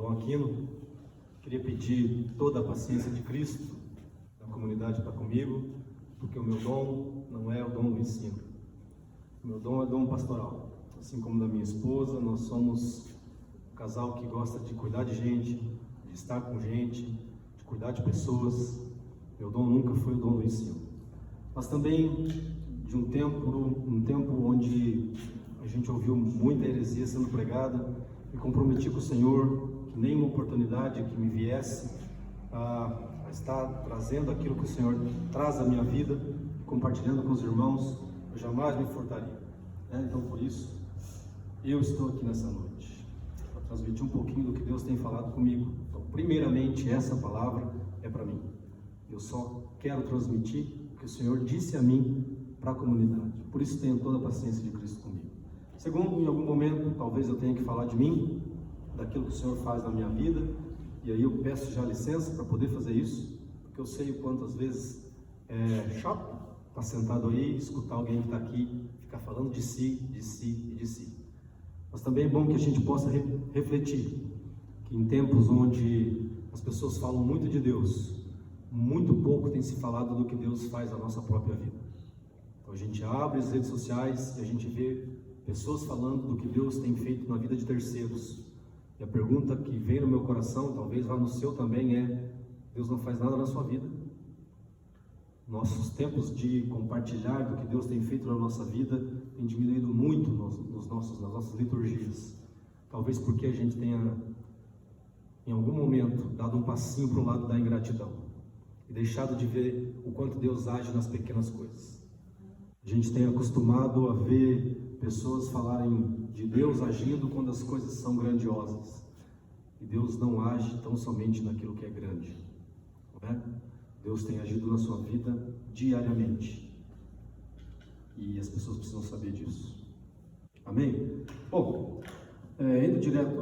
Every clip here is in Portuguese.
João Aquino. Queria pedir toda a paciência de Cristo na comunidade para comigo, porque o meu dom não é o dom do ensino. O meu dom é o dom pastoral. Assim como da minha esposa, nós somos um casal que gosta de cuidar de gente, de estar com gente, de cuidar de pessoas. Meu dom nunca foi o dom do ensino. Mas também de um tempo onde a gente ouviu muita heresia sendo pregada, me comprometi com o Senhor que nenhuma oportunidade que me viesse a estar trazendo aquilo que o Senhor traz à minha vida, compartilhando com os irmãos, eu jamais me furtaria. Então, por isso, eu estou aqui nessa noite para transmitir um pouquinho do que Deus tem falado comigo. Então, primeiramente, essa palavra é para mim. Eu só quero transmitir o que o Senhor disse a mim para a comunidade. Por isso, tenho toda a paciência de Cristo comigo. Segundo, em algum momento, talvez eu tenha que falar de mim, daquilo que o Senhor faz na minha vida, e aí eu peço já licença para poder fazer isso, porque eu sei o quanto às vezes é chato estar sentado aí, escutar alguém que está aqui, ficar falando de si, de si e de si. Mas também é bom que a gente possa refletir, que em tempos onde as pessoas falam muito de Deus, muito pouco tem se falado do que Deus faz na nossa própria vida. Então a gente abre as redes sociais e a gente vê pessoas falando do que Deus tem feito na vida de terceiros. E a pergunta que vem no meu coração, talvez vá no seu também, é: Deus não faz nada na sua vida? Nossos tempos de compartilhar do que Deus tem feito na nossa vida tem diminuído muito nas nossas liturgias. Talvez porque a gente tenha, em algum momento, dado um passinho para o lado da ingratidão e deixado de ver o quanto Deus age nas pequenas coisas. A gente tem acostumado a ver pessoas falarem de Deus agindo quando as coisas são grandiosas. E Deus não age tão somente naquilo que é grande, não é? Deus tem agido na sua vida diariamente. E as pessoas precisam saber disso. Amém? Bom, indo direto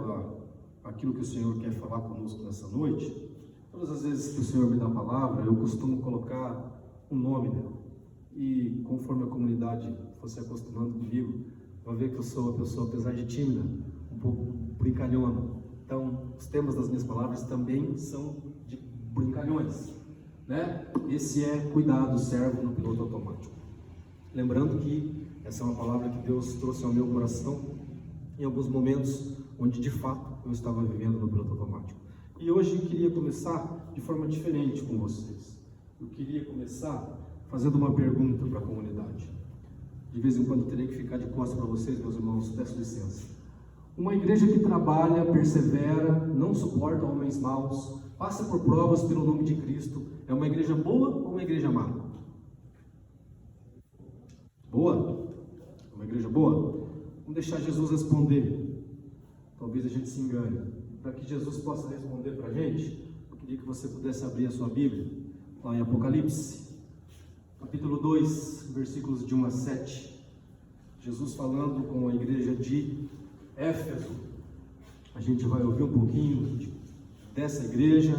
àquilo que o Senhor quer falar conosco nessa noite, todas as vezes que o Senhor me dá a palavra, eu costumo colocar um nome nela. E conforme a comunidade for se acostumando comigo, vai ver que eu sou uma pessoa, apesar de tímida, um pouco brincalhona. Então, os temas das minhas palavras também são de brincalhões, né? Esse é cuidado, servo no piloto automático. Lembrando que essa é uma palavra que Deus trouxe ao meu coração em alguns momentos onde, de fato, eu estava vivendo no piloto automático. E hoje eu queria começar de forma diferente com vocês. Eu queria começar fazendo uma pergunta para a comunidade. De vez em quando terei que ficar de costas para vocês, meus irmãos, peço licença. Uma igreja que trabalha, persevera, não suporta homens maus, passa por provas pelo nome de Cristo, é uma igreja boa ou uma igreja má? Boa? Uma igreja boa? Vamos deixar Jesus responder. Talvez a gente se engane. Para que Jesus possa responder para a gente, eu queria que você pudesse abrir a sua Bíblia, lá em Apocalipse, capítulo 2, versículos de 1 a 7. Jesus falando com a igreja de Éfeso. A gente vai ouvir um pouquinho dessa igreja,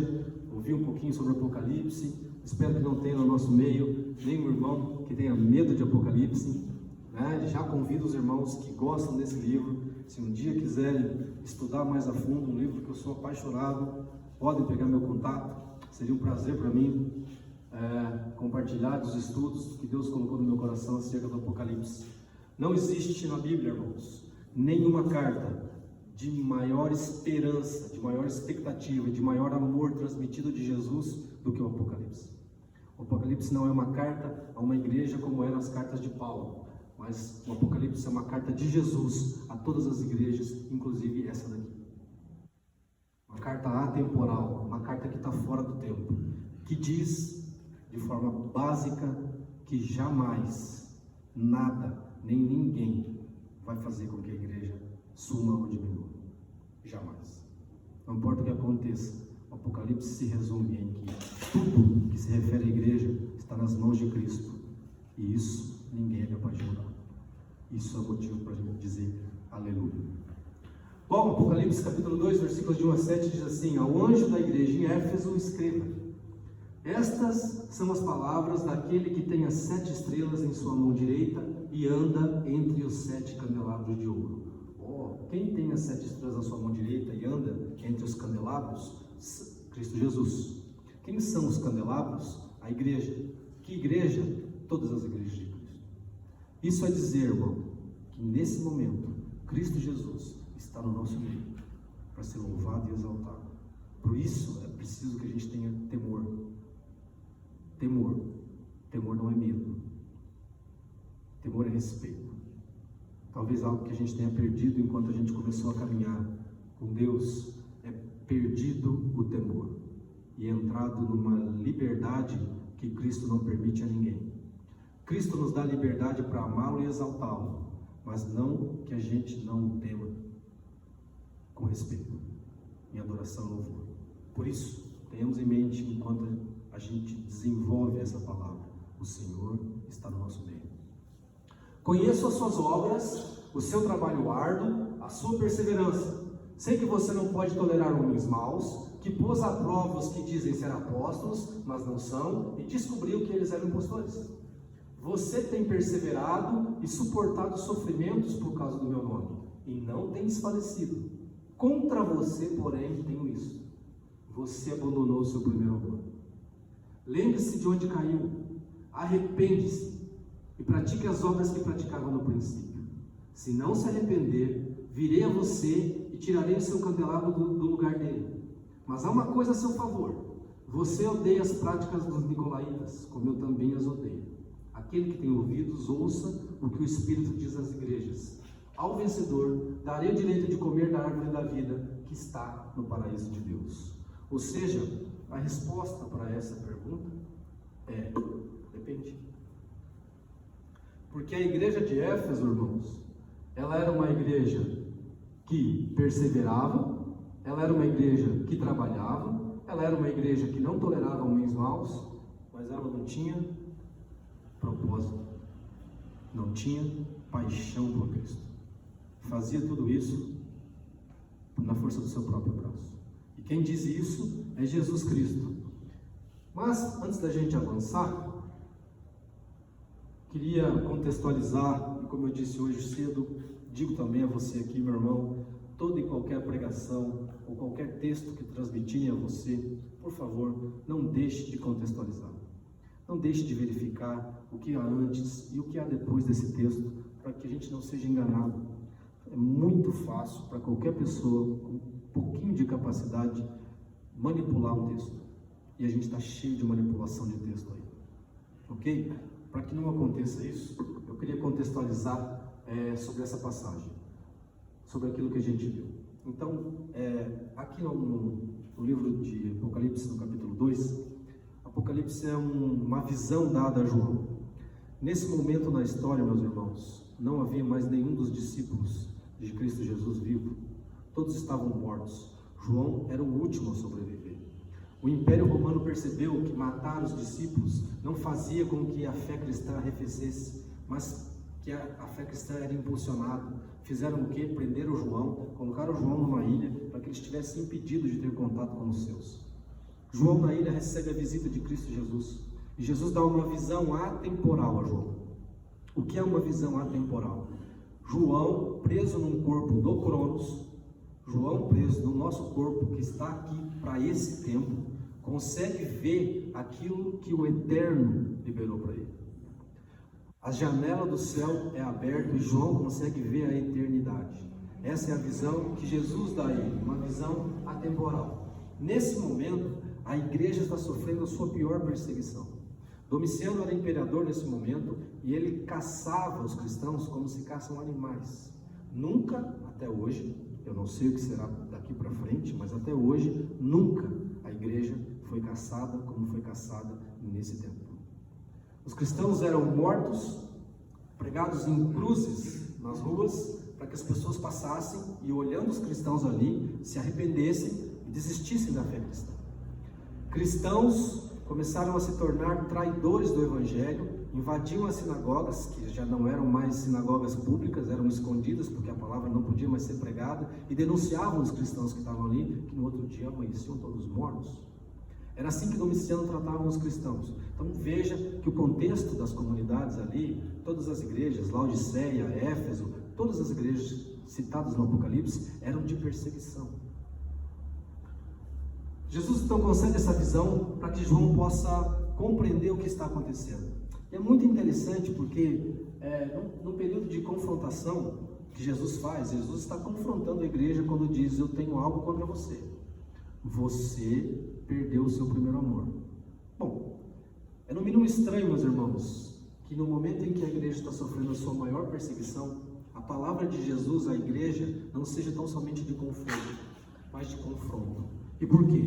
ouvir um pouquinho sobre Apocalipse. Espero que não tenha no nosso meio nenhum irmão que tenha medo de Apocalipse, né? Já convido os irmãos que gostam desse livro, se um dia quiserem estudar mais a fundo, um livro que eu sou apaixonado, podem pegar meu contato. Seria um prazer para mim compartilhar dos estudos que Deus colocou no meu coração acerca do Apocalipse. Não existe na Bíblia, irmãos, nenhuma carta de maior esperança, de maior expectativa, de maior amor transmitido de Jesus do que o Apocalipse. O Apocalipse não é uma carta a uma igreja como eram as cartas de Paulo, mas o Apocalipse é uma carta de Jesus a todas as igrejas, inclusive essa daqui. Uma carta atemporal, uma carta que está fora do tempo, que diz de forma básica que jamais, nada, nem ninguém vai fazer com que a igreja suma ou diminua. Jamais. Não importa o que aconteça, o Apocalipse se resume em que tudo que se refere à igreja está nas mãos de Cristo. E isso ninguém é capaz de mudar. Isso é motivo para a gente dizer aleluia. Bom, Apocalipse capítulo 2, versículos de 1 a 7 diz assim: ao anjo da igreja em Éfeso escreva: estas são as palavras daquele que tem as 7 estrelas em sua mão direita e anda entre os 7 candelabros de ouro. Quem tem as 7 estrelas na sua mão direita e anda entre os candelabros? Cristo Jesus. Quem são os candelabros? A igreja. Que igreja? Todas as igrejas de Cristo. Isso é dizer, irmão, que nesse momento, Cristo Jesus está no nosso meio, para ser louvado e exaltado. Por isso, é preciso que a gente tenha temor. Temor. Temor não é medo. Temor é respeito. Talvez algo que a gente tenha perdido enquanto a gente começou a caminhar com Deus é perdido o temor e entrado numa liberdade que Cristo não permite a ninguém. Cristo nos dá liberdade para amá-lo e exaltá-lo, mas não que a gente não o tema, com respeito, em adoração e louvor. Por isso, tenhamos em mente, enquanto a gente desenvolve essa palavra, o Senhor está no nosso meio. Conheço as suas obras, o seu trabalho árduo, a sua perseverança. Sei que você não pode tolerar homens maus, que pôs à prova os que dizem ser apóstolos, mas não são, e descobriu que eles eram impostores. Você tem perseverado e suportado sofrimentos por causa do meu nome, e não tem desfalecido. Contra você, porém, tenho isso: você abandonou o seu primeiro amor. Lembre-se de onde caiu, arrepende-se e pratique as obras que praticava no princípio. Se não se arrepender, virei a você e tirarei o seu candelabro do lugar dele. Mas há uma coisa a seu favor: você odeia as práticas dos nicolaítas, como eu também as odeio. Aquele que tem ouvidos, ouça o que o Espírito diz às igrejas. Ao vencedor, darei o direito de comer da árvore da vida que está no paraíso de Deus. Ou seja, a resposta para essa pergunta é: depende. Porque a igreja de Éfeso, irmãos, ela era uma igreja que perseverava, ela era uma igreja que trabalhava, ela era uma igreja que não tolerava homens maus, mas ela não tinha propósito, não tinha paixão por Cristo. Fazia tudo isso na força do seu próprio braço. E quem diz isso é Jesus Cristo. Mas, antes da gente avançar, queria contextualizar, e como eu disse hoje cedo, digo também a você aqui, meu irmão, toda e qualquer pregação, ou qualquer texto que transmitirem a você, por favor, não deixe de contextualizar. Não deixe de verificar o que há antes e o que há depois desse texto, para que a gente não seja enganado. É muito fácil para qualquer pessoa com um pouquinho de capacidade manipular um texto. E a gente está cheio de manipulação de texto aí. Ok? Para que não aconteça isso, eu queria contextualizar sobre essa passagem, sobre aquilo que a gente viu. Então, aqui no livro de Apocalipse, no capítulo 2, Apocalipse é uma visão dada a João. Nesse momento na história, meus irmãos, não havia mais nenhum dos discípulos de Cristo Jesus vivo. Todos estavam mortos. João era o último a sobreviver. O Império Romano percebeu que matar os discípulos não fazia com que a fé cristã arrefecesse, mas que a fé cristã era impulsionada. Fizeram o quê? Prenderam João, colocaram João numa ilha para que ele estivesse impedido de ter contato com os seus. João na ilha recebe a visita de Cristo Jesus. E Jesus dá uma visão atemporal a João. O que é uma visão atemporal? João preso num corpo do Cronos, João preso no nosso corpo que está aqui para esse tempo, consegue ver aquilo que o Eterno liberou para ele. A janela do céu é aberta e João consegue ver a eternidade. Essa é a visão que Jesus dá a ele, uma visão atemporal. Nesse momento, a igreja está sofrendo a sua pior perseguição. Domiciano era imperador nesse momento e ele caçava os cristãos como se caçam animais. Nunca, até hoje, eu não sei o que será daqui para frente, mas até hoje, nunca a igreja foi caçada como foi caçada nesse tempo. Os cristãos eram mortos, pregados em cruzes nas ruas, para que as pessoas passassem e, olhando os cristãos ali, se arrependessem e desistissem da fé cristã. Cristãos começaram a se tornar traidores do Evangelho, invadiam as sinagogas, que já não eram mais sinagogas públicas, eram escondidas, porque a palavra não podia mais ser pregada, e denunciavam os cristãos que estavam ali, que no outro dia amanheciam todos mortos. Era assim que Domiciano tratava os cristãos. Então veja que o contexto das comunidades ali, todas as igrejas, Laodiceia, Éfeso, todas as igrejas citados no Apocalipse eram de perseguição. Jesus então concede essa visão para que João possa compreender o que está acontecendo. E é muito interessante porque num período de confrontação que Jesus faz, Jesus está confrontando a igreja quando diz: eu tenho algo contra você. Você perdeu o seu primeiro amor. Bom, é no mínimo estranho, meus irmãos, que no momento em que a igreja está sofrendo a sua maior perseguição, a palavra de Jesus à igreja não seja tão somente de conforto, mas de confronto. E por quê?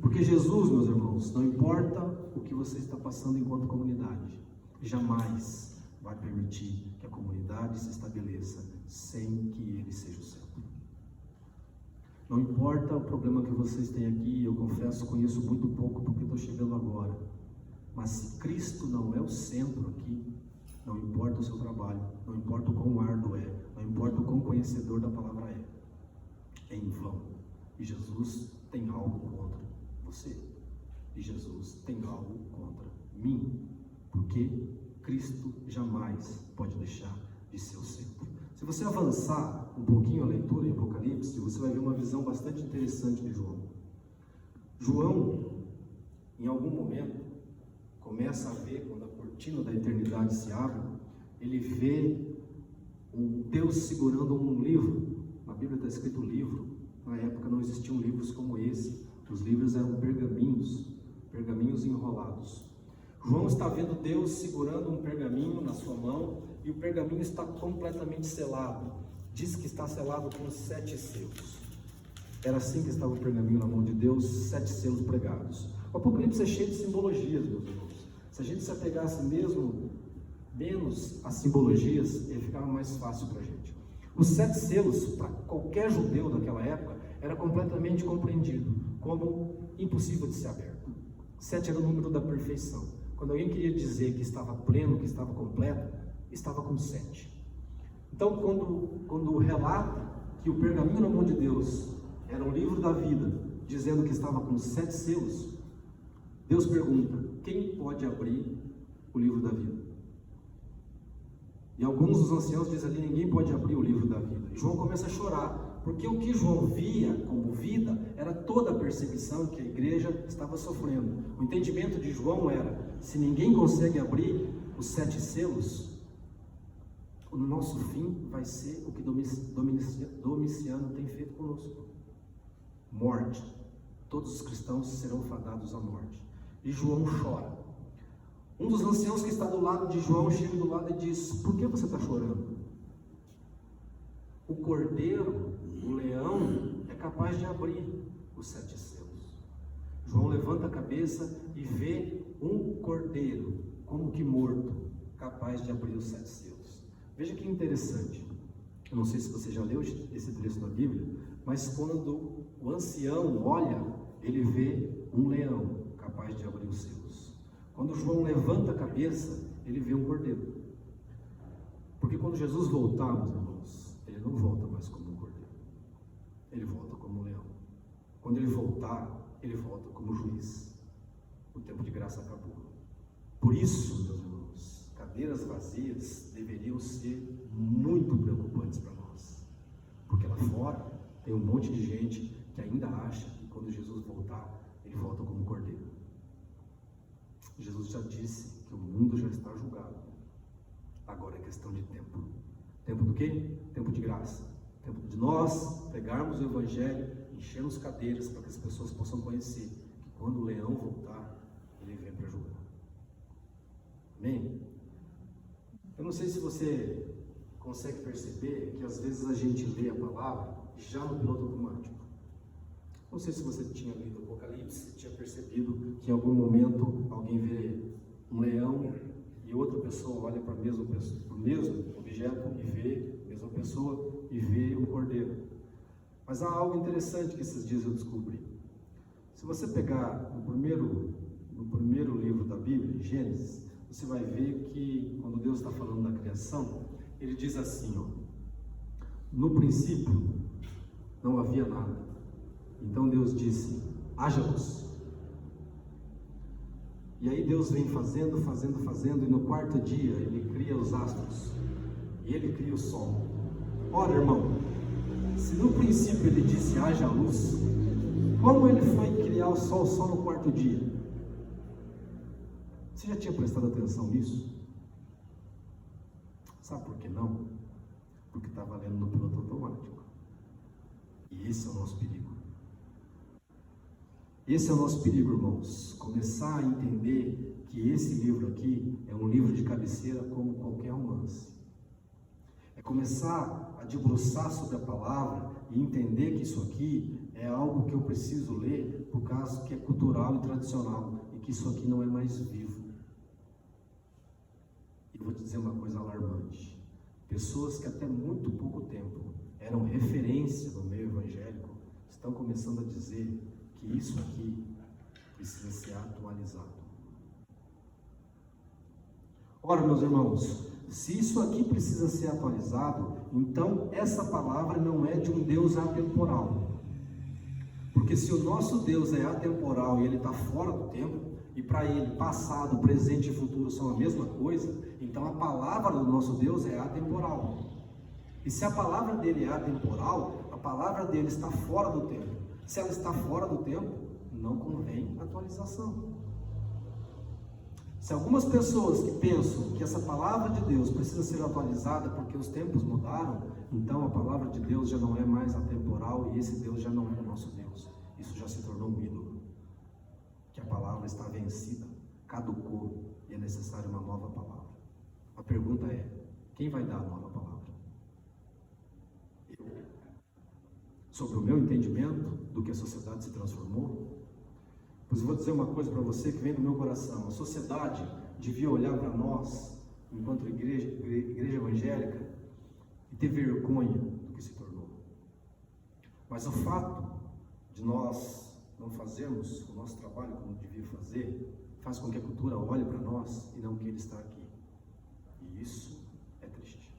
Porque Jesus, meus irmãos, não importa o que você está passando enquanto comunidade, jamais vai permitir que a comunidade se estabeleça sem que ele seja o centro. Não importa o problema que vocês têm aqui, eu confesso, conheço muito pouco porque estou chegando agora. Mas se Cristo não é o centro aqui, não importa o seu trabalho, não importa o quão árduo é, não importa o quão conhecedor da palavra é em vão. E Jesus tem algo contra você. E Jesus tem algo contra mim. Porque Cristo jamais pode deixar de ser o centro. Se você avançar um pouquinho a leitura em Apocalipse, você vai ver uma visão bastante interessante de João. João, em algum momento, começa a ver, quando a cortina da eternidade se abre, ele vê um Deus segurando um livro. Na Bíblia está escrito livro. Na época não existiam livros como esse. Os livros eram pergaminhos enrolados. João está vendo Deus segurando um pergaminho na sua mão, e o pergaminho está completamente selado. Diz que está selado com 7 selos. Era assim que estava o pergaminho na mão de Deus, 7 selos pregados. O Apocalipse é cheio de simbologias, meus irmãos. Se a gente se apegasse menos às simbologias, ele ficava mais fácil para a gente. Os 7 selos, para qualquer judeu daquela época, era completamente compreendido como impossível de ser aberto. 7 era o número da perfeição. Quando alguém queria dizer que estava pleno, que estava completo, estava com 7. Então, quando relata que o pergaminho na mão de Deus era um livro da vida, dizendo que estava com 7 selos, Deus pergunta: quem pode abrir o livro da vida? E alguns dos anciãos dizem ali: ninguém pode abrir o livro da vida. E João começa a chorar, porque o que João via como vida era toda a perseguição que a igreja estava sofrendo. O entendimento de João era: se ninguém consegue abrir os 7 selos, o nosso fim vai ser o que Domiciano tem feito conosco: morte. Todos os cristãos serão fadados à morte. E João chora. Um dos anciãos que está do lado de João chega do lado e diz: por que você está chorando? O cordeiro, o leão, é capaz de abrir os 7 selos. João levanta a cabeça e vê um cordeiro, como que morto, capaz de abrir os 7 selos. Veja que interessante. Eu não sei se você já leu esse trecho da Bíblia, mas quando o ancião olha, ele vê um leão capaz de abrir os selos. Quando João levanta a cabeça, ele vê um cordeiro. Porque quando Jesus voltar, meus irmãos, ele não volta mais como um cordeiro. Ele volta como um leão. Quando ele voltar, ele volta como juiz. O tempo de graça acabou. Por isso, meus irmãos, cadeiras vazias deveriam ser muito preocupantes para nós. Porque lá fora tem um monte de gente que ainda acha que quando Jesus voltar, ele volta como um cordeiro. Jesus já disse que o mundo já está julgado. Agora é questão de tempo. Tempo do quê? Tempo de graça. Tempo de nós pegarmos o Evangelho, enchermos cadeiras para que as pessoas possam conhecer que quando o leão voltar, ele vem para julgar. Amém? Eu não sei se você consegue perceber que às vezes a gente lê a palavra já no piloto automático. Não sei se você tinha lido o Apocalipse, tinha percebido que em algum momento alguém vê um leão e outra pessoa olha para o mesmo objeto e vê a mesma pessoa e vê um cordeiro. Mas há algo interessante que esses dias eu descobri. Se você pegar no primeiro livro da Bíblia, Gênesis, você vai ver que quando Deus está falando da criação, ele diz assim, ó: no princípio não havia nada. Então Deus disse: haja luz. E aí Deus vem fazendo, e no 4º dia ele cria os astros, e ele cria o sol. Ora, irmão, Se no princípio ele disse haja luz, como ele foi criar o sol só no quarto dia? Você já tinha prestado atenção nisso? Sabe por que não? Porque está valendo no piloto automático. E esse é o nosso perigo. Esse é o nosso perigo, irmãos. Começar a entender que esse livro aqui é um livro de cabeceira como qualquer romance. É começar a debruçar sobre a palavra e entender que isso aqui é algo que eu preciso ler por causa que é cultural e tradicional e que isso aqui não é mais vivo. E vou te dizer uma coisa alarmante. Pessoas que até muito pouco tempo eram referência no meio evangélico estão começando a dizer que isso aqui precisa ser atualizado. Ora, meus irmãos, se isso aqui precisa ser atualizado, então essa palavra não é de um Deus atemporal. Porque se o nosso Deus é atemporal e ele está fora do tempo, e para ele passado, presente e futuro são a mesma coisa, então a palavra do nosso Deus é atemporal. E se a palavra dele é atemporal, a palavra dele está fora do tempo. Se ela está fora do tempo, não convém atualização. Se algumas pessoas que pensam que essa palavra de Deus precisa ser atualizada porque os tempos mudaram, então a palavra de Deus já não é mais atemporal e esse Deus já não é o nosso Deus. Isso já se tornou um ídolo. Que a palavra está vencida, caducou e é necessária uma nova palavra. A pergunta é: quem vai dar a nova palavra? Eu. Sobre o meu entendimento do que a sociedade se transformou? Pois eu vou dizer uma coisa para você que vem do meu coração. A sociedade devia olhar para nós, enquanto igreja evangélica, e ter vergonha do que se tornou. Mas o fato de nós não fazermos o nosso trabalho como devia fazer, faz com que a cultura olhe para nós e não queira estar aqui. E isso é triste.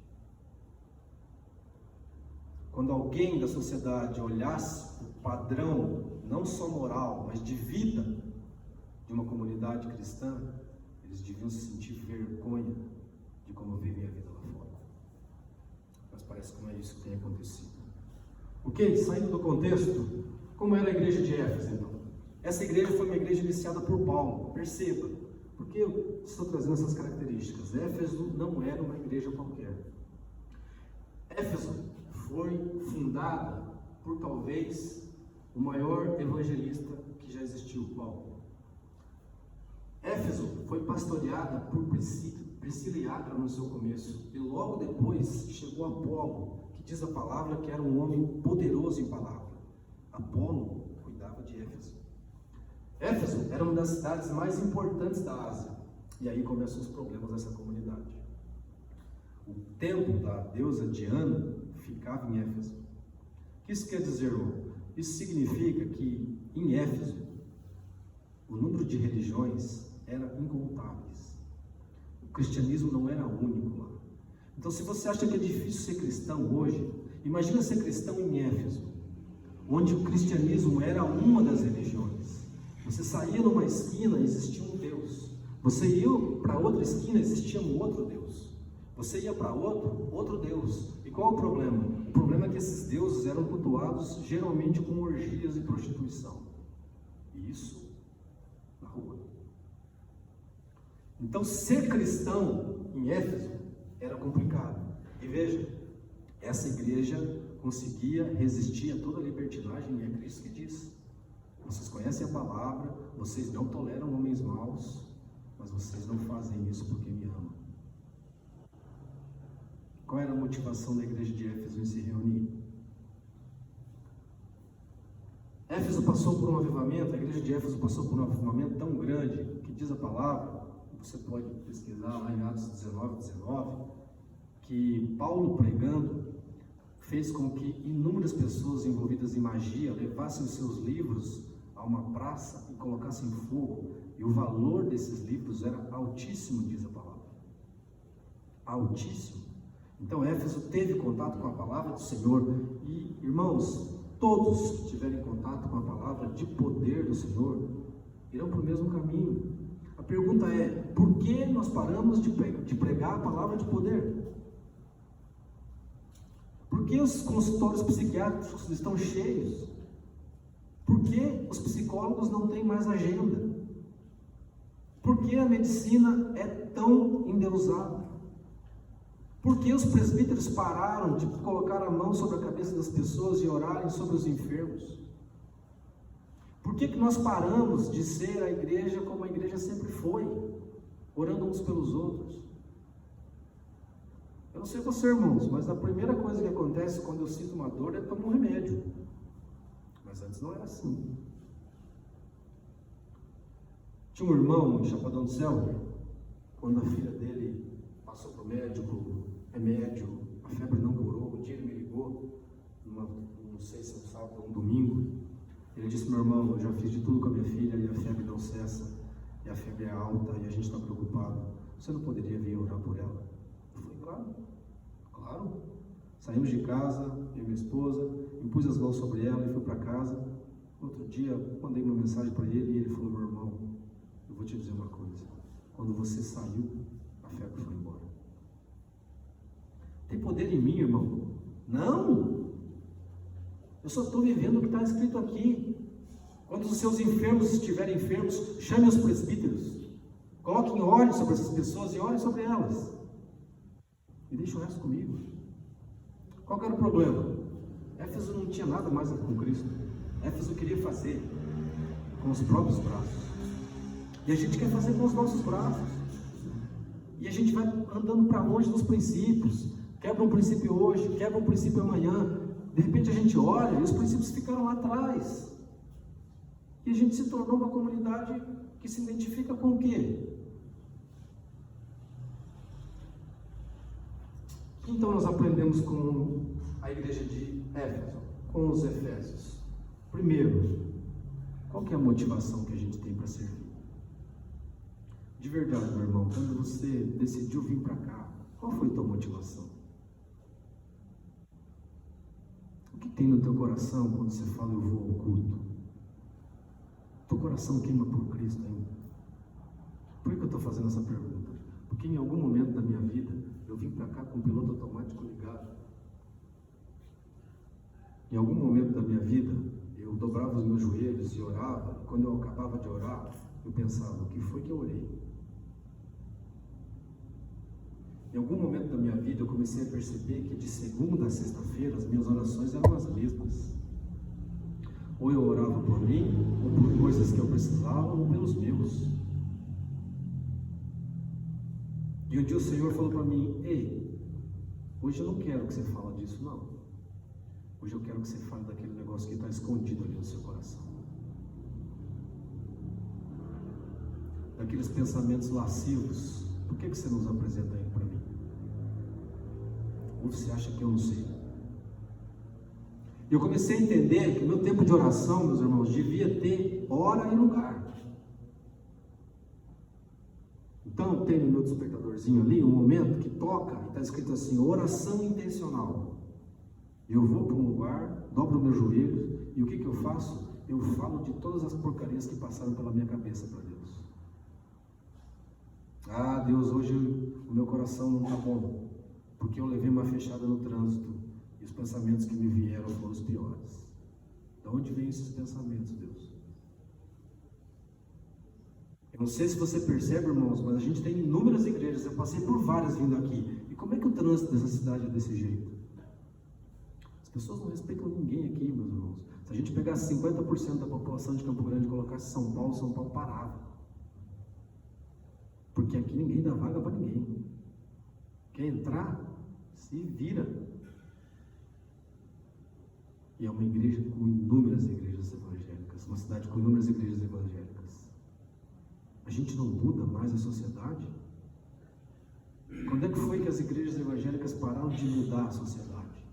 Quando alguém da sociedade olhasse o padrão, não só moral, mas de vida de uma comunidade cristã, eles deviam sentir vergonha de como vivem a vida lá fora. Mas parece que não é isso que tem acontecido. Ok? Saindo do contexto, como era a igreja de Éfeso, então? Essa igreja foi uma igreja iniciada por Paulo. Perceba, porque eu estou trazendo essas características. Éfeso não era uma igreja qualquer. Éfeso foi fundada por talvez o maior evangelista que já existiu, Paulo. Éfeso foi pastoreada por Priscila e Áquila no seu começo, e logo depois chegou Apolo, que diz a palavra que era um homem poderoso em palavra. Apolo cuidava de Éfeso. Éfeso era uma das cidades mais importantes da Ásia, e aí começam os problemas dessa comunidade. O templo da deusa Diana ficava em Éfeso. O que isso quer dizer, irmão? Isso significa que em Éfeso o número de religiões era incontáveis. O cristianismo não era único lá. Então, se você acha que é difícil ser cristão hoje, imagina ser cristão em Éfeso, onde o cristianismo era uma das religiões. Você saía numa esquina, existia um Deus. Você ia para outra esquina, existia um outro Deus. Você ia para outro Deus. E qual o problema? O problema é que esses deuses eram cultuados geralmente com orgias e prostituição. E isso na rua. Então, ser cristão em Éfeso era complicado. E veja, essa igreja conseguia resistir a toda a libertinagem, e é Cristo que diz: vocês conhecem a palavra, vocês não toleram homens maus, mas vocês não fazem isso porque me amam. Qual era a motivação da igreja de Éfeso em se reunir? Éfeso passou por um avivamento, a igreja de Éfeso passou por um avivamento tão grande, que diz a palavra, você pode pesquisar lá em Atos 19, que Paulo pregando fez com que inúmeras pessoas envolvidas em magia levassem os seus livros a uma praça e colocassem fogo, e o valor desses livros era altíssimo, diz a palavra. Altíssimo. Então Éfeso teve contato com a palavra do Senhor, e irmãos, todos que tiverem contato com a palavra de poder do Senhor irão para o mesmo caminho. A pergunta é: por que nós paramos de pregar a palavra de poder? Por Por que os consultórios psiquiátricos estão cheios? Por que os psicólogos não têm mais agenda? Por que a medicina é tão endeusada? Por que os presbíteros pararam de colocar a mão sobre a cabeça das pessoas e orarem sobre os enfermos? Por que nós paramos de ser a igreja como a igreja sempre foi, orando uns pelos outros? Eu não sei você, irmãos, mas a primeira coisa que acontece quando eu sinto uma dor é tomar um remédio. Mas antes não era assim. Tinha um irmão em Chapadão do Céu, quando a filha dele passou para o médico, remédio, a febre não curou, um dia ele me ligou, não sei se é um sábado ou um domingo, ele disse: meu irmão, eu já fiz de tudo com a minha filha e a febre não cessa, e a febre é alta e a gente está preocupado, você não poderia vir orar por ela? Eu falei: claro. Saímos de casa, eu e minha esposa, impus as mãos sobre ela e fui para casa. Outro dia, mandei uma mensagem para ele e ele falou: meu irmão, eu vou te dizer uma coisa, quando você saiu, a febre foi embora. Tem poder em mim, irmão? Não! Eu só estou vivendo o que está escrito aqui. Quando os seus enfermos estiverem enfermos, chame os presbíteros, coloquem óleo sobre essas pessoas e orem sobre elas, e deixe o resto comigo. Qual que era o problema? Éfeso não tinha nada mais a ver com Cristo. Éfeso queria fazer com os próprios braços, e a gente quer fazer com os nossos braços, e a gente vai andando para longe dos princípios, quebra um princípio hoje, quebra um princípio amanhã, de repente a gente olha e os princípios ficaram lá atrás, e a gente se tornou uma comunidade que se identifica com o quê? Então nós aprendemos com a igreja de Éfeso, com os Efésios. Primeiro, qual que é a motivação que a gente tem para servir? De verdade, meu irmão, quando você decidiu vir para cá, qual foi a tua motivação? O que tem no teu coração quando você fala: eu vou ao culto? Teu coração queima por Cristo ainda? Por que eu estou fazendo essa pergunta? Porque em algum momento da minha vida, eu vim para cá com o piloto automático ligado. Em algum momento da minha vida, eu dobrava os meus joelhos e orava, e quando eu acabava de orar, eu pensava: o que foi que eu orei? Em algum momento da minha vida, eu comecei a perceber que de segunda a sexta-feira, as minhas orações eram as mesmas. Ou eu orava por mim, ou por coisas que eu precisava, ou pelos meus. E um dia o Senhor falou para mim: ei, hoje eu não quero que você fale disso, não. Hoje eu quero que você fale daquele negócio que está escondido ali no seu coração. Daqueles pensamentos lascivos. Por que você não os apresenta aí para mim? Ou você acha que eu não sei? Eu comecei a entender que o meu tempo de oração, meus irmãos, devia ter hora e lugar. Então tem no meu despertadorzinho ali um momento que toca e está escrito assim: oração intencional. Eu vou para um lugar, dobro meus joelhos, e o que eu faço? Eu falo de todas as porcarias que passaram pela minha cabeça para Deus. Ah, Deus, hoje o meu coração não está bom, porque eu levei uma fechada no trânsito, e os pensamentos que me vieram foram os piores. De onde vêm esses pensamentos, Deus? Eu não sei se você percebe, irmãos, mas a gente tem inúmeras igrejas, eu passei por várias vindo aqui. E como é que o trânsito dessa cidade é desse jeito? As pessoas não respeitam ninguém aqui, meus irmãos. Se a gente pegasse 50% da população de Campo Grande e colocasse São Paulo parava. Porque aqui ninguém dá vaga para ninguém. Quer entrar? Se vira. E é uma igreja com inúmeras igrejas evangélicas, uma cidade com inúmeras igrejas evangélicas. A gente não muda mais a sociedade? Quando é que foi que as igrejas evangélicas pararam de mudar a sociedade?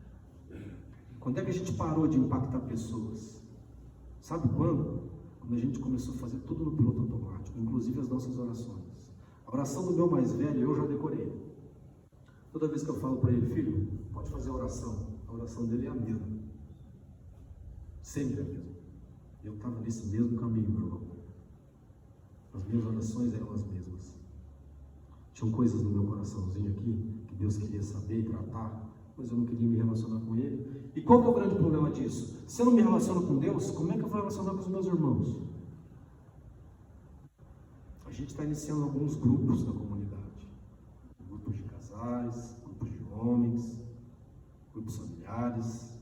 Quando é que a gente parou de impactar pessoas? Sabe quando? Quando a gente começou a fazer tudo no piloto automático, inclusive as nossas orações. A oração do meu mais velho, eu já decorei. Toda vez que eu falo para ele: filho, pode fazer a oração dele é a mesma. Sempre a mesma. Eu estava nesse mesmo caminho, meu irmão. As minhas orações eram as mesmas. Tinham coisas no meu coraçãozinho aqui, que Deus queria saber e tratar, mas eu não queria me relacionar com ele. E qual que é o grande problema disso? Se eu não me relaciono com Deus, como é que eu vou relacionar com os meus irmãos? A gente está iniciando alguns grupos na comunidade. Grupos de casais, grupos de homens, grupos familiares.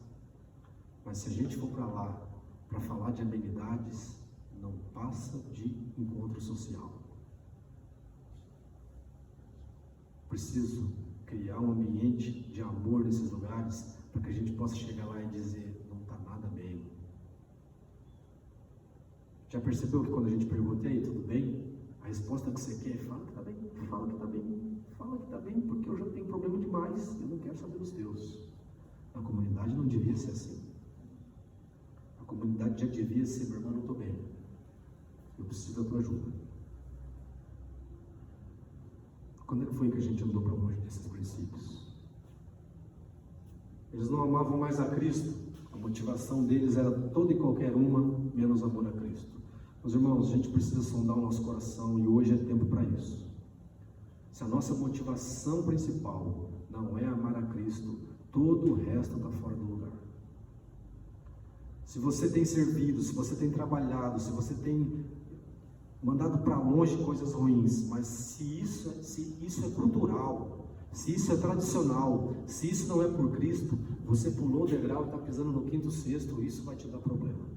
Mas se a gente for para lá para falar de amenidades, não passa de encontro social. Preciso criar um ambiente de amor nesses lugares, para que a gente possa chegar lá e dizer, não está nada bem. Já percebeu que quando a gente pergunta, e aí, tudo bem? A resposta que você quer é, fala que está bem, fala que está bem, fala que está bem, porque eu já tenho problema demais, eu não quero saber dos teus. A comunidade não devia ser assim. A comunidade já devia ser, meu irmão, não estou bem, eu preciso da tua ajuda. Quando é que foi que a gente andou para longe desses princípios? Eles não amavam mais a Cristo, a motivação deles era toda e qualquer uma, menos amor a Cristo. Meus irmãos, a gente precisa sondar o nosso coração e hoje é tempo para isso. Se a nossa motivação principal não é amar a Cristo, todo o resto está fora do lugar. Se você tem servido, se você tem trabalhado, se você tem mandado para longe coisas ruins, mas se isso é cultural, se isso é tradicional, se isso não é por Cristo, você pulou o degrau e está pisando no quinto, sexto, isso vai te dar problema.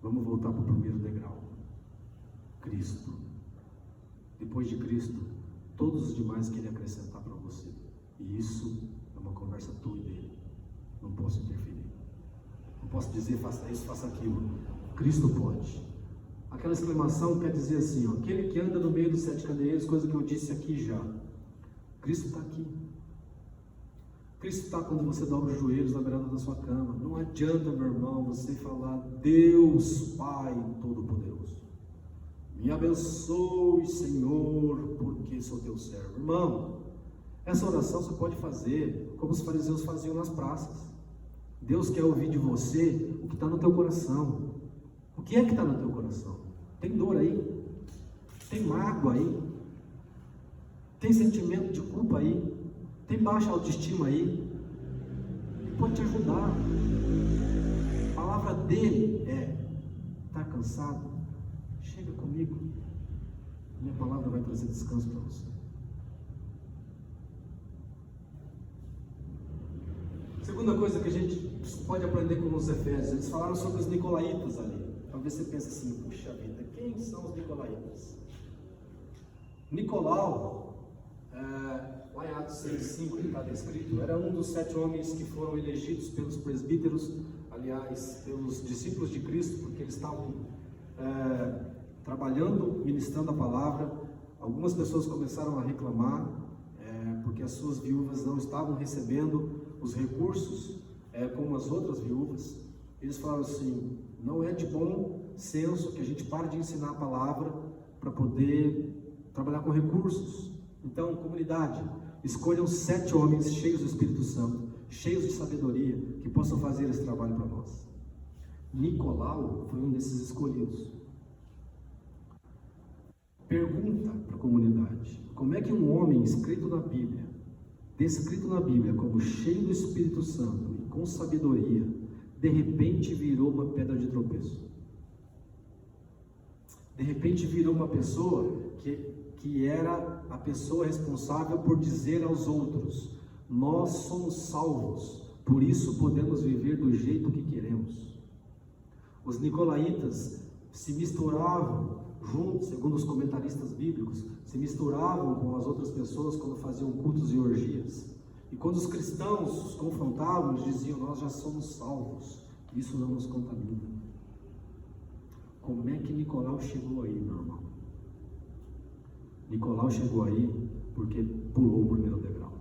Vamos voltar para o primeiro degrau. Cristo. Depois de Cristo, todos os demais que ele acrescentar para você. E isso é uma conversa tua e dele. Não posso interferir. Não posso dizer, faça isso, faça aquilo. Cristo pode. Aquela exclamação quer dizer assim, ó, aquele que anda no meio dos 7 candeeiros, coisa que eu disse aqui já. Cristo está aqui. Cristo está quando você dobra os joelhos na beirada da sua cama. Não adianta, meu irmão, você falar, Deus Pai Todo-Poderoso, me abençoe, Senhor, porque sou teu servo. Irmão, essa oração você pode fazer como os fariseus faziam nas praças. Deus quer ouvir de você o que está no teu coração. O que é que está no teu coração? Tem dor aí? Tem mágoa aí? Tem sentimento de culpa aí? Tem baixa autoestima aí? Ele pode te ajudar. A palavra dele é, está cansado? Chega comigo. Minha palavra vai trazer descanso para você. Segunda coisa que a gente pode aprender com os Efésios, eles falaram sobre os Nicolaitas ali. Talvez você pense assim, puxa vida, quem são os Nicolaitas? Nicolau, lá em Atos 6,5 ele está descrito, era um dos 7 homens que foram elegidos pelos presbíteros, aliás, pelos discípulos de Cristo, porque eles estavam trabalhando, ministrando a palavra. Algumas pessoas começaram a reclamar, porque as suas viúvas não estavam recebendo os recursos como as outras viúvas. Eles falaram assim, não é de bom senso que a gente pare de ensinar a palavra para poder trabalhar com recursos. Então, comunidade, escolham 7 homens cheios do Espírito Santo, cheios de sabedoria, que possam fazer esse trabalho para nós. Nicolau foi um desses escolhidos. Pergunta para a comunidade, como é que um homem escrito na Bíblia, descrito na Bíblia como cheio do Espírito Santo e com sabedoria, de repente virou uma pedra de tropeço? De repente virou uma pessoa que era a pessoa responsável por dizer aos outros, nós somos salvos, por isso podemos viver do jeito que queremos. Os nicolaítas se misturavam juntos, segundo os comentaristas bíblicos, se misturavam com as outras pessoas quando faziam cultos e orgias. E quando os cristãos os confrontavam, eles diziam, nós já somos salvos, isso não nos contamina. Como é que Nicolau chegou aí, meu irmão? Nicolau chegou aí porque pulou o primeiro degrau.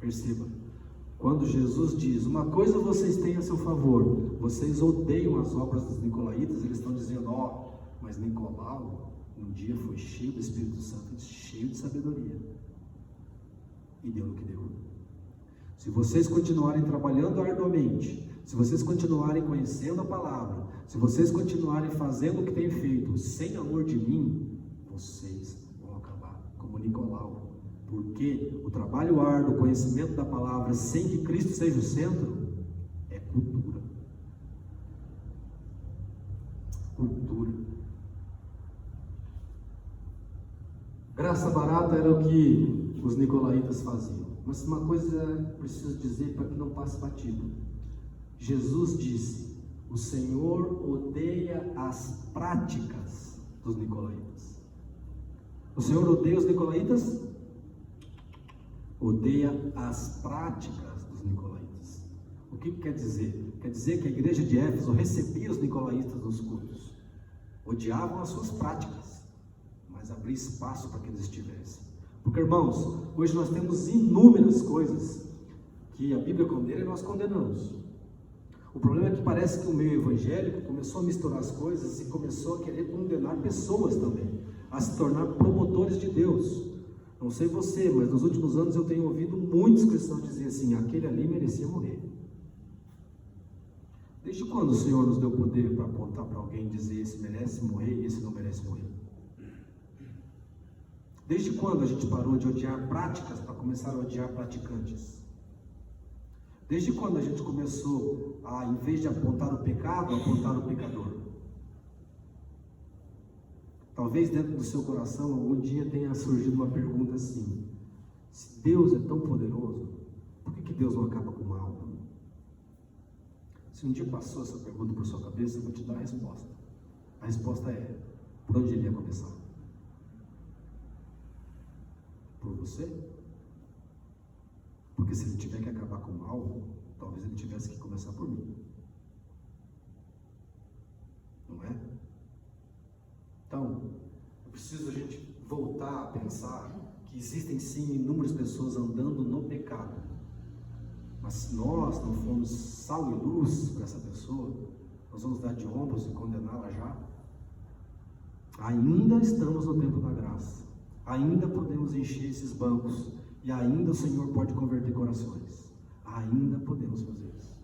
Perceba, quando Jesus diz, uma coisa vocês têm a seu favor, vocês odeiam as obras dos nicolaítas, eles estão dizendo, mas Nicolau um dia foi cheio do Espírito Santo, cheio de sabedoria, e deu no que deu. Se vocês continuarem trabalhando arduamente, se vocês continuarem conhecendo a palavra, se vocês continuarem fazendo o que têm feito, sem amor de mim, vocês vão acabar como Nicolau, Porque o trabalho árduo, o conhecimento da palavra, sem que Cristo seja o centro, é cultura. Cultura. Graça barata era o que os nicolaítas faziam. Mas uma coisa preciso dizer para que não passe batido. Jesus disse: o Senhor odeia as práticas dos nicolaítas. O Senhor odeia os nicolaítas? Odeia as práticas dos nicolaítas. O que quer dizer? Quer dizer que a igreja de Éfeso recebia os nicolaítas nos cultos, odiavam as suas práticas, mas abria espaço para que eles estivessem. Porque, irmãos, hoje nós temos inúmeras coisas que a Bíblia condena e nós condenamos. O problema é que parece que o meio evangélico começou a misturar as coisas e começou a querer condenar pessoas também, a se tornar promotores de Deus. Não sei você, mas nos últimos anos eu tenho ouvido muitos cristãos dizer assim: aquele ali merecia morrer. Desde quando o Senhor nos deu poder para apontar para alguém e dizer: esse merece morrer e esse não merece morrer? Desde quando a gente parou de odiar práticas para começar a odiar praticantes? Desde quando a gente começou a, em vez de apontar o pecado, apontar o pecador? Talvez dentro do seu coração algum dia tenha surgido uma pergunta assim: se Deus é tão poderoso, por que Deus não acaba com o mal? Se um dia passou essa pergunta por sua cabeça, eu vou te dar a resposta. A resposta é: por onde ele ia começar? Por você? Porque se ele tiver que acabar com o mal, talvez ele tivesse que começar por mim. Não é? Então, é preciso a gente voltar a pensar que existem sim inúmeras pessoas andando no pecado. Mas se nós não formos sal e luz para essa pessoa, nós vamos dar de ombros e condená-la já. Ainda estamos no tempo da graça. Ainda podemos encher esses bancos. E ainda o Senhor pode converter corações. Ainda podemos fazer isso.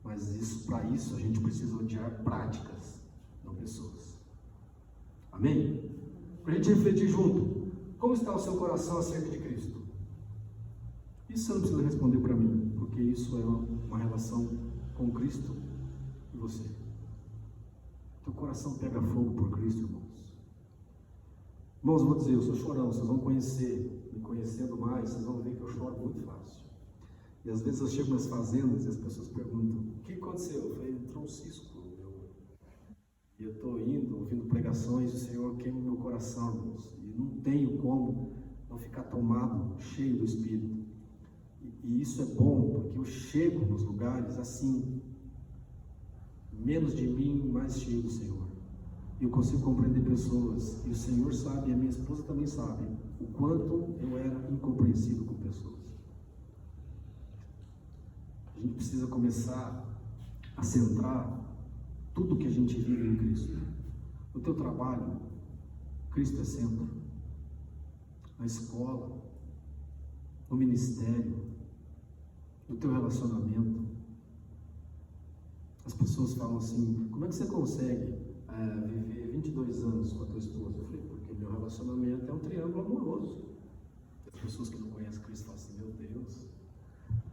Mas para isso a gente precisa odiar práticas, não pessoas. Amém? Para a gente refletir junto. Como está o seu coração acerca de Cristo? Isso você não precisa responder para mim, porque isso é uma relação com Cristo e você. Teu coração pega fogo por Cristo, irmãos. Irmãos, eu vou dizer, eu sou chorão, vocês vão conhecer, me conhecendo mais, vocês vão ver que eu choro muito fácil. E às vezes eu chego nas fazendas e as pessoas perguntam: o que aconteceu? Eu falei: entrou um cisco. E eu estou indo, ouvindo pregações, e o Senhor queima o meu coração, irmãos. E não tenho como não ficar tomado, cheio do Espírito. E isso é bom, porque eu chego nos lugares assim, menos de mim, mais cheio do Senhor. E eu consigo compreender pessoas, e o Senhor sabe, e a minha esposa também sabe, o quanto eu era incompreensível com pessoas. A gente precisa começar a centrar tudo que a gente vive em Cristo. No teu trabalho, Cristo é centro. Na escola, no ministério, no teu relacionamento. As pessoas falam assim: como é que você consegue viver 22 anos com a tua esposa? Eu falei: porque meu relacionamento é um triângulo amoroso. As pessoas que não conhecem Cristo falam assim: meu Deus,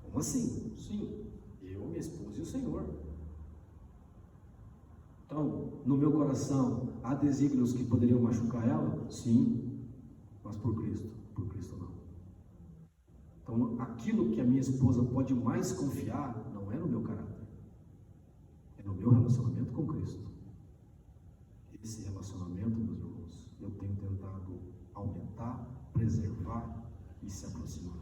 como assim? Sim, eu, minha esposa e o Senhor. Então, no meu coração, há desígnios que poderiam machucar ela? Sim, mas por Cristo não. Então, aquilo que a minha esposa pode mais confiar não é no meu caráter, é no meu relacionamento com Cristo. Esse relacionamento, meus irmãos, eu tenho tentado aumentar, preservar e se aproximar.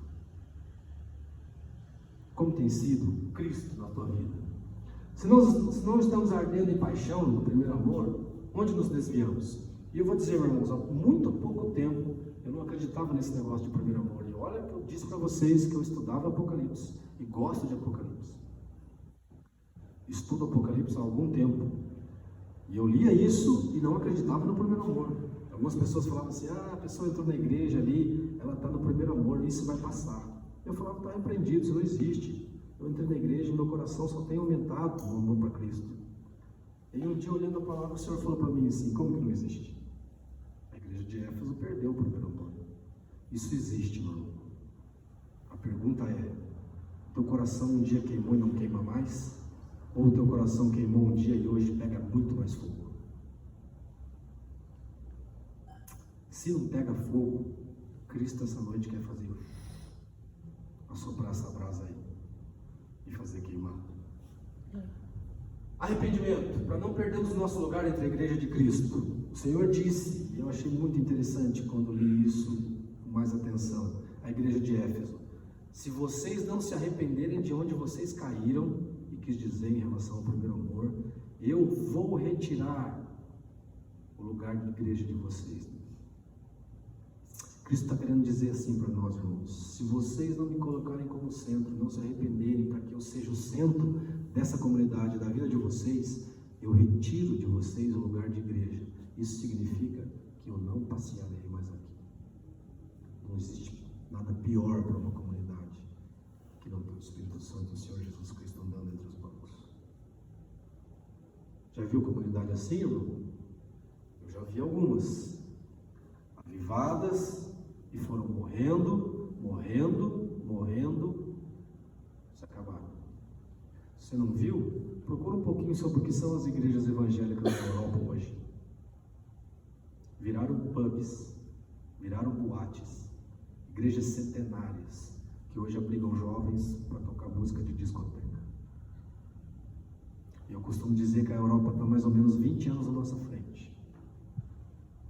Como tem sido Cristo na tua vida? Se não estamos ardendo em paixão, no primeiro amor, onde nos desviamos? E eu vou dizer, irmãos, há muito pouco tempo eu não acreditava nesse negócio de primeiro amor. E olha que eu disse para vocês que eu estudava Apocalipse e gosto de Apocalipse. Estudo Apocalipse há algum tempo. E eu lia isso e não acreditava no primeiro amor. Algumas pessoas falavam assim: a pessoa entrou na igreja ali, ela está no primeiro amor, isso vai passar. Eu falava: está repreendido, isso não existe. Eu entrei na igreja e meu coração só tem aumentado no amor para Cristo. E um dia, olhando a palavra, o Senhor falou para mim assim: como que não existe? A igreja de Éfeso perdeu o primeiro amor. Isso existe, irmão. A pergunta é: teu coração um dia queimou e não queima mais? Ou o teu coração queimou um dia e hoje pega muito mais fogo? Se não pega fogo, Cristo essa noite quer fazer assoprar essa brasa aí e fazer queimar. Arrependimento, para não perdermos o nosso lugar entre a igreja de Cristo. O Senhor disse, e eu achei muito interessante quando li isso com mais atenção, a igreja de Éfeso: se vocês não se arrependerem de onde vocês caíram, e quis dizer em relação ao primeiro amor, eu vou retirar o lugar de igreja de vocês. Cristo está querendo dizer assim para nós, irmãos: se vocês não me colocarem como centro, não se arrependerem para que eu seja o centro dessa comunidade, da vida de vocês, eu retiro de vocês o lugar de igreja. Isso significa que eu não passearei mais aqui. Não existe nada pior para uma comunidade que não ter o Espírito Santo do Senhor Jesus Cristo andando entre os bancos. Já viu comunidade assim, irmão? Eu já vi algumas avivadas e foram morrendo, se acabaram. Você não viu? Procura um pouquinho sobre o que são as igrejas evangélicas na Europa hoje. Viraram pubs, viraram boates, igrejas centenárias, que hoje abrigam jovens para tocar música de discoteca. E eu costumo dizer que a Europa está mais ou menos 20 anos à nossa frente.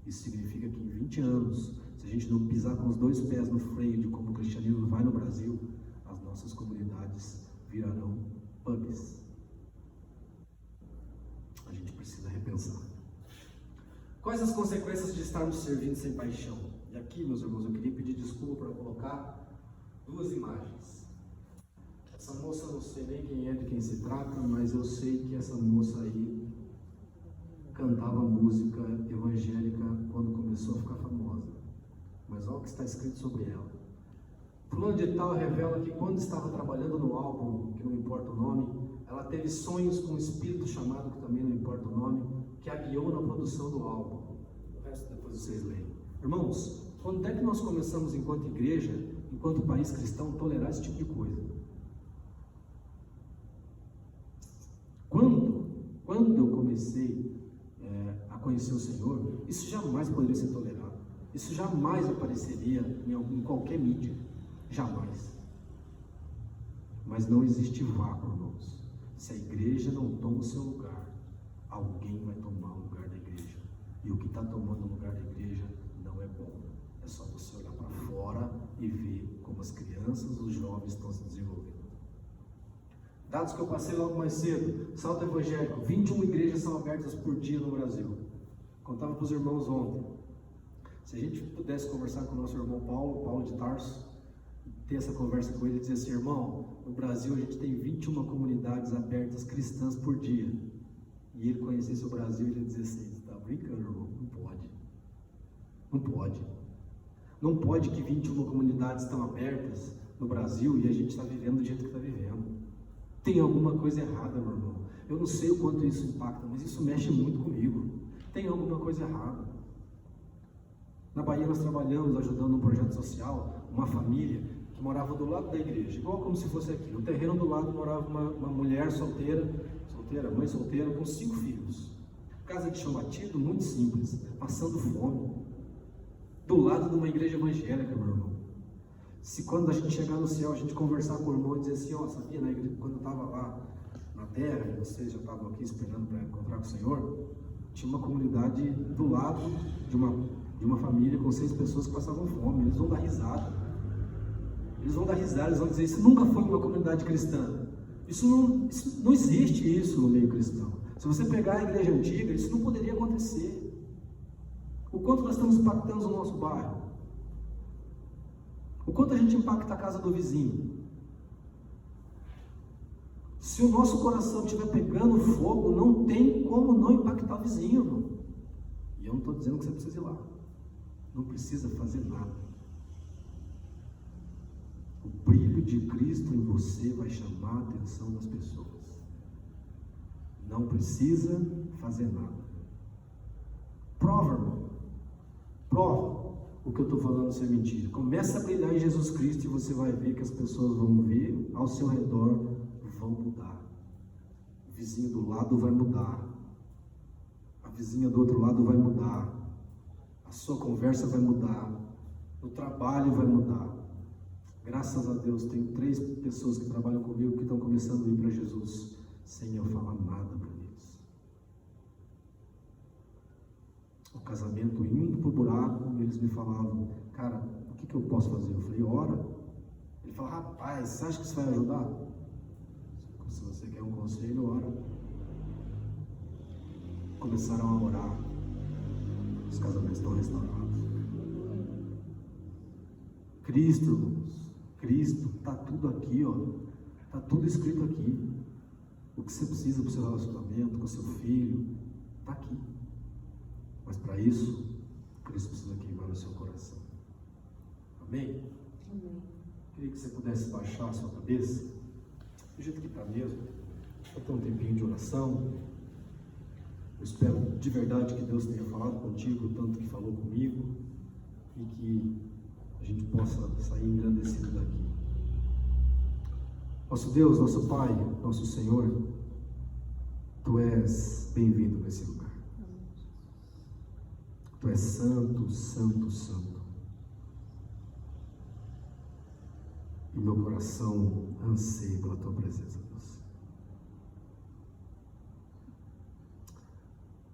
Isso significa que em 20 anos, se a gente não pisar com os dois pés no freio de como o cristianismo vai no Brasil, as nossas comunidades virarão pubs. A gente precisa repensar. Quais as consequências de estarmos servindo sem paixão? E aqui, meus irmãos, eu queria pedir desculpa para colocar duas imagens. Essa moça, não sei nem quem é, de quem se trata, mas eu sei que essa moça aí cantava música evangélica quando começou a ficar famosa. Mas olha o que está escrito sobre ela. Fulano de tal revela que quando estava trabalhando no álbum, que não importa o nome, ela teve sonhos com um espírito chamado, que também não importa o nome, que a guiou na produção do álbum. O resto depois vocês leem. Irmãos, quando é que nós começamos, enquanto igreja, enquanto país cristão, tolerar esse tipo de coisa? Quando eu comecei a conhecer o Senhor, isso jamais poderia ser tolerado. Isso jamais apareceria em qualquer mídia. Jamais. Mas não existe vácuo, irmãos. Se a igreja não toma o seu lugar, alguém vai tomar o lugar da igreja. E o que está tomando o lugar da igreja não é bom. É só você olhar para fora e ver como as crianças, os jovens estão se desenvolvendo. Dados que eu passei logo mais cedo: salto evangélico, 21 igrejas são abertas por dia no Brasil. Contava para os irmãos ontem. Se a gente pudesse conversar com o nosso irmão Paulo de Tarso, ter essa conversa com ele e dizer assim: irmão, no Brasil a gente tem 21 comunidades abertas cristãs por dia. E ele conhecesse o Brasil, ele ia dizer assim: você está brincando, irmão? Não pode. Não pode. Não pode que 21 comunidades estão abertas no Brasil e a gente está vivendo do jeito que está vivendo. Tem alguma coisa errada, meu irmão. Eu não sei o quanto isso impacta, mas isso mexe muito comigo. Tem alguma coisa errada. Na Bahia nós trabalhamos ajudando um projeto social, uma família que morava do lado da igreja, igual como se fosse aqui. No terreno do lado morava uma mulher mãe solteira, com 5 filhos. Casa de chão batido, muito simples, passando fome. Do lado de uma igreja evangélica, meu irmão. Se quando a gente chegar no céu, a gente conversar com o irmão e dizer assim: ó, sabia, na igreja, quando eu estava lá na terra, e vocês já estavam aqui esperando para encontrar com o Senhor, tinha uma comunidade do lado de uma família com 6 pessoas que passavam fome. Eles vão dar risada. Eles vão dizer: isso nunca foi uma comunidade cristã. Isso não existe isso no meio cristão. Se você pegar a igreja antiga, isso não poderia acontecer. O quanto nós estamos impactando o nosso bairro? O quanto a gente impacta a casa do vizinho? Se o nosso coração estiver pegando fogo, não tem como não impactar o vizinho, irmão. E eu não estou dizendo que você precisa ir lá. Não precisa fazer nada. O brilho de Cristo em você vai chamar a atenção das pessoas. Não precisa fazer nada. Prova, irmão. Prova. O o que eu estou falando ser mentira. Começa a brilhar em Jesus Cristo e você vai ver que as pessoas vão ver ao seu redor, vão mudar. O vizinho do lado vai mudar. A vizinha do outro lado vai mudar. A sua conversa vai mudar. O trabalho vai mudar. Graças a Deus, tenho 3 pessoas que trabalham comigo que estão começando a ir para Jesus sem eu falar nada para eles. O casamento indo para o buraco, e eles me falavam, cara, o que eu posso fazer? Eu falei, ora. Ele falou, rapaz, você acha que isso vai ajudar? Se você quer um conselho, ora. Começaram a orar. Os casamentos estão restaurados. Cristo, irmãos, Cristo, está tudo aqui, ó. Está tudo escrito aqui. O que você precisa para o seu relacionamento com o seu filho, está aqui. Mas para isso, Cristo precisa queimar no seu coração. Amém? Amém. Queria que você pudesse baixar a sua cabeça, do jeito que está mesmo, para ter um tempinho de oração. Eu espero de verdade que Deus tenha falado contigo, tanto que falou comigo, e que a gente possa sair engrandecido daqui. Nosso Deus, nosso Pai, nosso Senhor, Tu és bem-vindo nesse lugar. Tu és santo, santo, santo. E meu coração anseia pela Tua presença, Deus.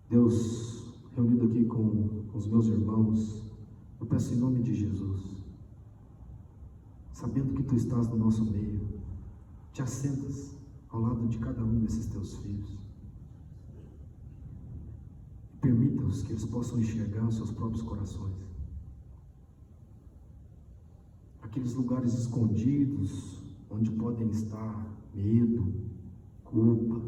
Deus, reunido aqui com os meus irmãos, eu peço em nome de Jesus, sabendo que Tu estás no nosso meio, te assentas ao lado de cada um desses Teus filhos. Permita-os que eles possam enxergar os seus próprios corações. Aqueles lugares escondidos, onde podem estar medo, culpa.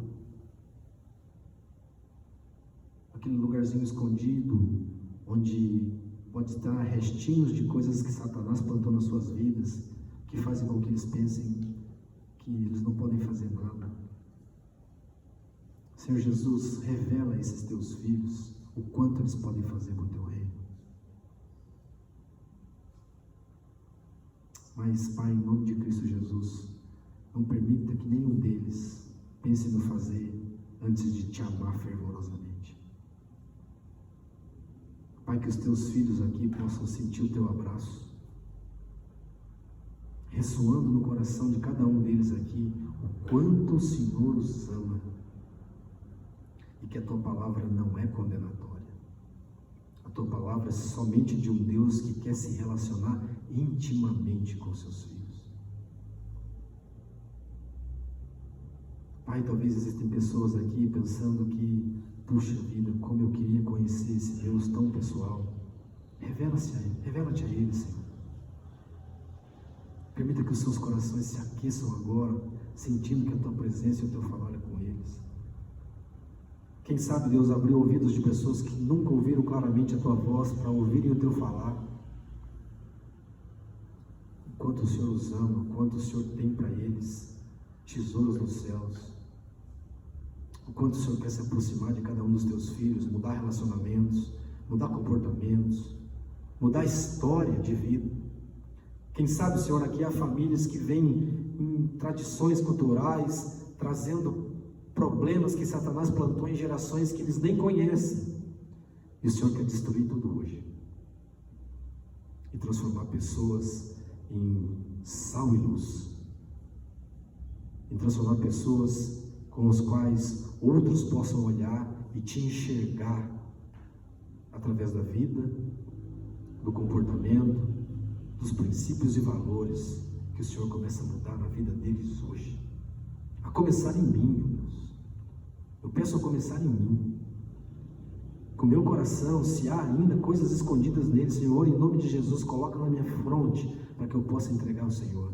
Aquele lugarzinho escondido, onde pode estar restinhos de coisas que Satanás plantou nas suas vidas, que fazem com que eles pensem que eles não podem fazer nada. Senhor Jesus, revela a esses Teus filhos o quanto eles podem fazer por Teu reino. Mas, Pai, em nome de Cristo Jesus, não permita que nenhum deles pense no fazer antes de Te amar fervorosamente. Pai, que os Teus filhos aqui possam sentir o Teu abraço, ressoando no coração de cada um deles aqui, o quanto o Senhor os ama, e que a Tua palavra não é condenatória. A Tua palavra é somente de um Deus que quer se relacionar intimamente com seus filhos. Pai, talvez existem pessoas aqui pensando que, puxa vida, como eu queria conhecer esse Deus tão pessoal. Revela-te a eles, Senhor. Permita que os seus corações se aqueçam agora, sentindo que a Tua presença e o Teu falar é com eles. Quem sabe, Deus, abriu ouvidos de pessoas que nunca ouviram claramente a Tua voz para ouvirem o Teu falar. O quanto o Senhor os ama, o quanto o Senhor tem para eles tesouros nos céus. O quanto o Senhor quer se aproximar de cada um dos Teus filhos, mudar relacionamentos, mudar comportamentos, mudar história de vida. Quem sabe, Senhor, aqui há famílias que vêm em tradições culturais, trazendo problemas que Satanás plantou em gerações que eles nem conhecem. E o Senhor quer destruir tudo hoje. E transformar pessoas em sal e luz. E transformar pessoas com as quais outros possam olhar e Te enxergar através da vida, do comportamento, dos princípios e valores que o Senhor começa a mudar na vida deles hoje. A começar em mim, meu Deus. Eu peço a começar em mim. Com o meu coração, se há ainda coisas escondidas nele, Senhor, em nome de Jesus, coloca na minha fronte, para que eu possa entregar ao Senhor.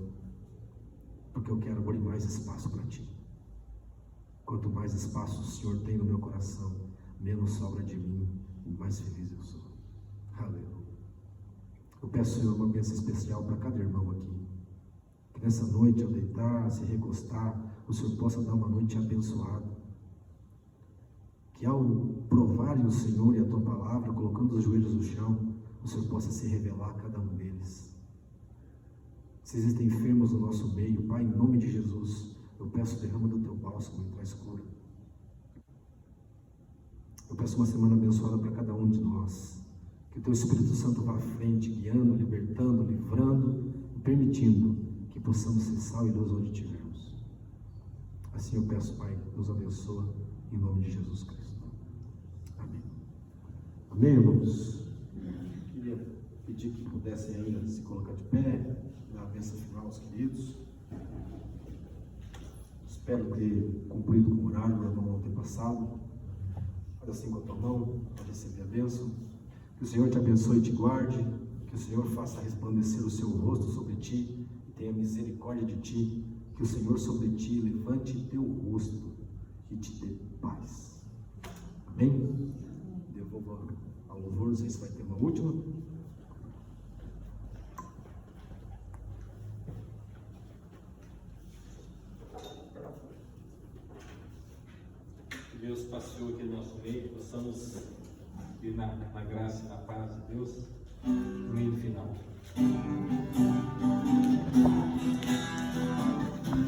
Porque eu quero abrir mais espaço para Ti. Quanto mais espaço o Senhor tem no meu coração, menos sobra de mim e mais feliz eu sou. Aleluia. Eu peço, Senhor, uma bênção especial para cada irmão aqui. Que nessa noite, ao deitar, se recostar, o Senhor possa dar uma noite abençoada. Que ao provarem o Senhor e a Tua palavra, colocando os joelhos no chão, o Senhor possa possa se revelar a cada um deles. Se existem enfermos no nosso meio, Pai, em nome de Jesus, eu peço, derrama do teu bálsamo e traz cura. Eu peço uma semana abençoada para cada um de nós. Que o teu Espírito Santo vá à frente, guiando, libertando, livrando e permitindo que possamos ser sal e luz onde estivermos. Assim eu peço, Pai, nos abençoa em nome de Jesus Cristo. Amém. Amém, irmãos? Queria pedir que pudessem ainda se colocar de pé, dar a bênção final aos queridos. Espero ter cumprido com o horário, meu irmão não ter passado. Faz assim com a tua mão, para receber a bênção. Que o Senhor te abençoe e te guarde, que o Senhor faça resplandecer o seu rosto sobre ti e tenha misericórdia de ti, que o Senhor sobre ti levante teu rosto e te dê paz. Amém? Devolva ao louvor, não sei se vai ter uma última. Que Deus passeou aqui no nosso meio, possamos ir na graça e na paz de Deus, no meio